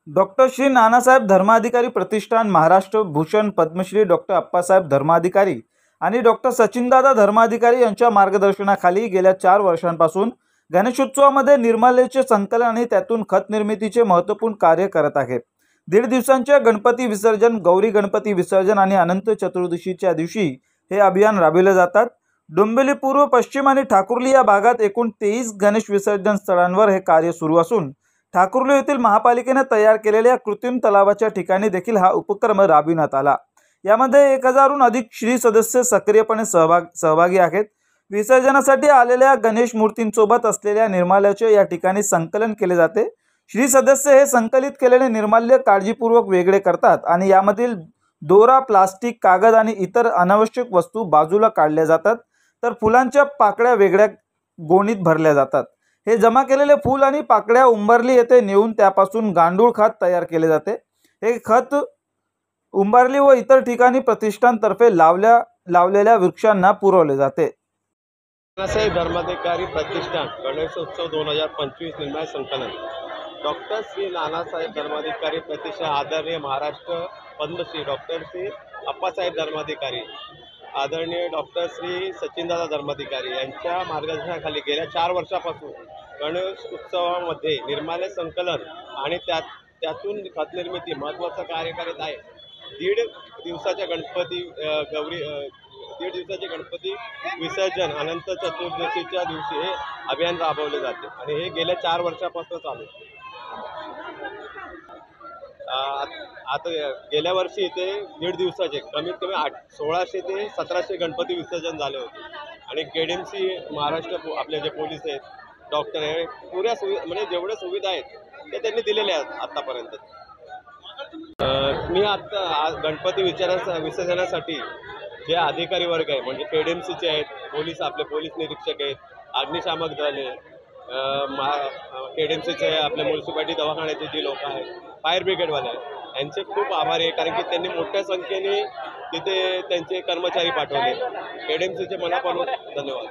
Doctor Shri Nanasaheb Dharmadhikari प्रतिष्ठान, Maharashtra Bhushan, Padmashri doctor Appasaheb Dharmadhikari आणि doctor सचिनदादा Dharmadhikari यांच्या मार्गदर्शनाखाली गेल्या 4 वर्षांपासून गणेशोत्सवामध्ये निर्माल्याचे संकलन आणि त्यातून खत निर्मितीचे महत्त्वपूर्ण कार्य करत आहे। 1.5 दिवसांच्या गणपती विसर्जन, गौरी गणपती विसर्जन आणि अनंत चतुर्दशीच्या दिवशी हे अभियान राबविले जातात। डोंबिवली पूर्व, पश्चिम आणि ठाकुर्ली या भागात एकूण 23 गणेश विसर्जन स्थळांवर हे कार्य सुरू असून ठाकुर्ली येथील महापालिकेने तयार केलेल्या कृत्रिम तलावाच्या ठिकाणी देखील हा उपक्रम राबविण्यात आला। यामध्ये 1000हून अधिक श्री सदस्य सक्रियपणे सहभागी आहेत। विसर्जनासाठी आलेल्या गणेश मूर्तींसोबत असलेल्या निर्माल्याचे या ठिकाणी संकलन केले जाते। श्री सदस्य हे संकलित केलेले निर्माल्य काळजीपूर्वक वेगळे करतात आणि यामधील दोरा, प्लास्टिक, कागद आणि इतर अनावश्यक वस्तू बाजूला काढल्या जातात, तर फुलांच्या पाकळ्या वेगळ्या गोणीत भरल्या जातात। हे जमा केलेले फूल आणि पाकळ्या उंबरली येथे नेऊन त्यापासून गांडूळ खत तयार केले जाते। हे खत उंबरली व इतर ठिकाणी प्रतिष्ठानतर्फे लावलेल्या वृक्षांना पुरवले जाते। नानासाहेब धर्माधिकारी प्रतिष्ठान गणेशोत्सव 2025 निर्माण संकलन। डॉक्टर श्री नानासाहेब धर्माधिकारी प्रतिष्ठान आदरणीय महाराष्ट्र पद्मश्री डॉक्टर श्री अप्पासाहेब धर्माधिकारी, आदरणीय डॉक्टर श्री सचिनदादा धर्माधिकारी यांच्या मार्गदर्शनाखाली गेल्या 4 वर्षापासून गणेश उत्सवामध्ये निर्माल्य संकलन आणि त्यातून खत निर्मिती महत्त्वाचं कार्य करत आहे। 1.5 दिवसाच्या गणपती गणपती विसर्जन, अनंत चतुर्दशीच्या दिवशी हे अभियान राबवले जाते आणि हे गेल्या 4 वर्षापासून चालू आहे। आता गेल्या वर्षी इथे 1.5 दिवसाचे कमीत कमी 1600 ते 1700 गणपती विसर्जन झाले होते आणि KDMC महाराष्ट्र आपले जे पोलीस आहेत, डॉक्टर आहे, पुऱ्या म्हणजे जेवढ्या सुविधा आहेत ते त्यांनी दिलेल्या आहेत आतापर्यंत। मी आता गणपती विसर्जनासाठी जे अधिकारी वर्ग आहे म्हणजे KDMCचे आहेत, पोलीस निरीक्षक आहेत, अग्निशामक दल आहे, KDMCचे आपले म्युन्सिपालिटी दवाखान्याचे जे लोक आहेत, फायर ब्रिगेडवाले आहेत, यांचे खूप आभार आहे कारण की त्यांनी मोठ्या संख्येने तिथे त्यांचे कर्मचारी पाठवले। KDMCचे मनापासून धन्यवाद।